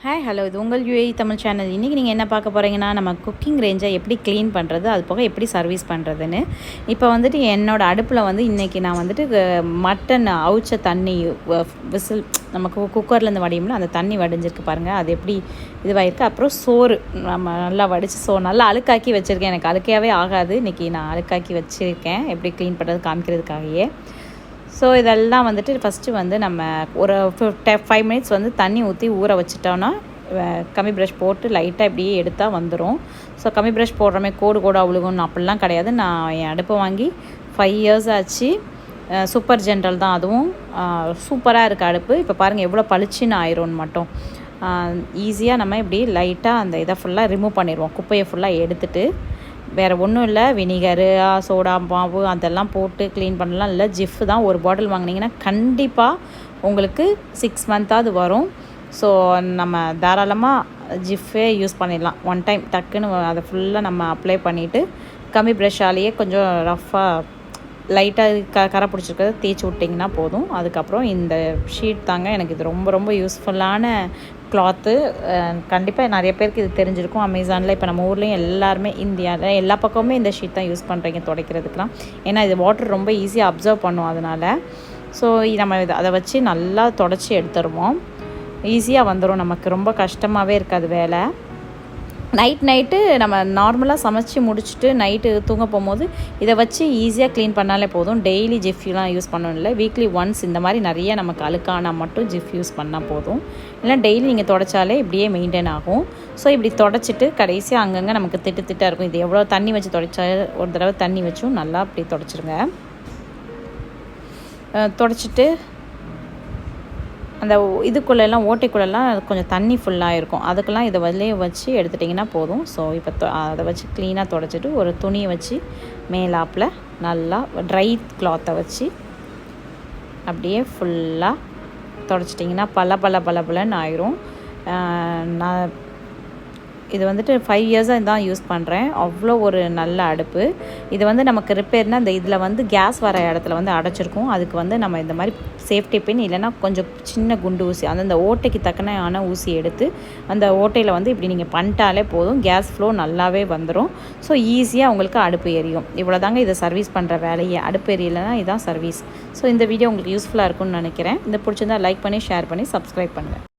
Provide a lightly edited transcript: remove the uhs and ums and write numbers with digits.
Hi hello இது உங்கள் UAE Tamil channel. இன்றைக்கி நீங்கள் என்ன பார்க்க போகிறீங்கன்னா, நம்ம குக்கிங் ரேஞ்சை எப்படி க்ளீன் பண்ணுறது, அது போக எப்படி சர்வீஸ் பண்ணுறதுன்னு. இப்போ வந்துட்டு என்னோடய அடுப்பில் வந்து இன்றைக்கி நான் வந்துட்டு மட்டன் அவிச்ச தண்ணி விசில் நமக்கு குக்கர்லேருந்து வடியும்ல, அந்த தண்ணி வடிஞ்சிருக்கு பாருங்கள், அது எப்படி இதுவாயிருக்கு. அப்புறம் சோறு நம்ம நல்லா வடித்து நல்லா அழுக்காக்கி வச்சுருக்கேன். எனக்கு அழுக்கையாகவே ஆகாது. இன்றைக்கி நான் அழுக்காக்கி வச்சுருக்கேன், எப்படி க்ளீன் பண்ணுறது காமிக்கிறதுக்காகவே. ஸோ இதெல்லாம் வந்துட்டு ஃபஸ்ட்டு வந்து நம்ம ஒரு 5 மினிட்ஸ் வந்து தண்ணி ஊற்றி ஊற வச்சுட்டோன்னா கம்மி ப்ரஷ் போட்டு லைட்டாக இப்படியே எடுத்தால் வந்துடும். ஸோ கம்மி ப்ரஷ் போடுறமே கோடு அவ்வளோன்னு அப்படிலாம் கிடையாது. நான் என் அடுப்பை வாங்கி 5 இயர்ஸ் ஆச்சு. சூப்பர் ஜென்ரல் தான், அதுவும் சூப்பராக இருக்குது அடுப்பு. இப்போ பாருங்கள் எவ்வளோ பளிச்சுன்னு ஆயிரும்னு மட்டும். ஈஸியாக நம்ம இப்படி லைட்டாக அந்த இதை ஃபுல்லாக ரிமூவ் பண்ணிடுவோம். குப்பையை ஃபுல்லாக எடுத்துகிட்டு வேறு ஒன்றும் இல்லை, வினிகரு சோடா மாவு அதெல்லாம் போட்டு க்ளீன் பண்ணலாம். இல்லை ஜிஃப் தான் ஒரு பாட்டில் வாங்கினீங்கன்னா கண்டிப்பாக உங்களுக்கு 6 மந்த்தாவது வரும். ஸோ நம்ம தாராளமாக ஜிஃபே யூஸ் பண்ணிடலாம். ஒன் டைம் டக்குன்னு அதை ஃபுல்லாக நம்ம அப்ளை பண்ணிவிட்டு கம்மி ப்ரெஷ்ஷாலேயே கொஞ்சம் ரஃப்பாக லைட்டாக கரை பிடிச்சிருக்கிறத தேய்ச்சி விட்டிங்கன்னா போதும். அதுக்கப்புறம் இந்த ஷீட் தாங்க எனக்கு இது ரொம்ப ரொம்ப யூஸ்ஃபுல்லான கிளாத்து. கண்டிப்பாக நிறைய பேருக்கு இது தெரிஞ்சிருக்கும். அமேசானில் இப்போ நம்ம ஊர்லேயும் எல்லாருமே இந்தியாவில் எல்லா பக்கமுமே இந்த ஷீட் தான் யூஸ் பண்ணுறீங்க துடைக்கிறதுக்கெலாம். ஏன்னா இது வாட்டர் ரொம்ப ஈஸியாக அப்சர்வ் பண்ணும் அதனால். ஸோ நம்ம அதை வச்சு நல்லா தொடச்சி எடுத்துருவோம். ஈஸியாக வந்துடும், நமக்கு ரொம்ப கஷ்டமாகவே இருக்காது வேலை. நைட்டு நம்ம நார்மலாக சமைச்சி முடிச்சுட்டு நைட்டு தூங்க போகும்போது இதை வச்சு ஈஸியாக க்ளீன் பண்ணாலே போதும். டெய்லி ஜிஃப்லாம் யூஸ் பண்ணணும் இல்லை, வீக்லி ஒன்ஸ் இந்த மாதிரி நிறைய நமக்கு அழுக்கானா மட்டும் ஜிஃப் யூஸ் பண்ணால் போதும். இல்லை டெய்லி நீங்கள் தொடச்சாலே இப்படியே மெயின்டைன் ஆகும். ஸோ இப்படி தொடச்சிட்டு கடைசியாக அங்கங்கே நமக்கு திட்டாக இருக்கும். இது எவ்வளோ தண்ணி வச்சு தொடச்சா ஒரு தடவை தண்ணி வச்சும் நல்லா அப்படி தொடச்சிருங்க. தொடச்சிட்டு அந்த இதுக்குள்ளெல்லாம் ஓட்டைக்குள்ளெல்லாம் கொஞ்சம் தண்ணி ஃபுல்லாக இருக்கும், அதுக்கெல்லாம் இதை வலையே வச்சு எடுத்துட்டிங்கன்னா போதும். ஸோ இப்போ அதை வச்சு க்ளீனாக தொடச்சிட்டு ஒரு துணியை வச்சு மேலாப்பில் நல்லா ட்ரை கிளாத்தை வச்சு அப்படியே ஃபுல்லாக தொடச்சிட்டிங்கன்னா பலன்னு ஆயிரும். நான் இது வந்துட்டு 5 இயர்ஸாக தான் யூஸ் பண்ணுறேன். அவ்வளோ ஒரு நல்ல அடுப்பு. இது வந்து நமக்கு ரிப்பேர்னால் இந்த இதில் வந்து கேஸ் வர இடத்துல வந்து அடைச்சிருக்கும். அதுக்கு வந்து நம்ம இந்த மாதிரி சேஃப்டி பின் இல்லைன்னா கொஞ்சம் சின்ன குண்டு ஊசி, அந்த ஓட்டைக்கு தக்கன ஊசி எடுத்து அந்த ஓட்டையில் வந்து இப்படி நீங்கள் பண்ணிட்டாலே போதும், கேஸ் ஃப்ளோ நல்லாவே வந்துடும். ஸோ ஈஸியாக உங்களுக்கு அடுப்பு எரியும். இவ்வளோ தாங்க இதை சர்வீஸ் பண்ணுற வேலையை. அடுப்பு எரியலைன்னா இதுதான் சர்வீஸ். ஸோ இந்த வீடியோ உங்களுக்கு யூஸ்ஃபுல்லாக இருக்கும்னு நினைக்கிறேன். இந்த பிடிச்சிருந்தால் லைக் பண்ணி ஷேர் பண்ணி சப்ஸ்கிரைப் பண்ணுங்கள்.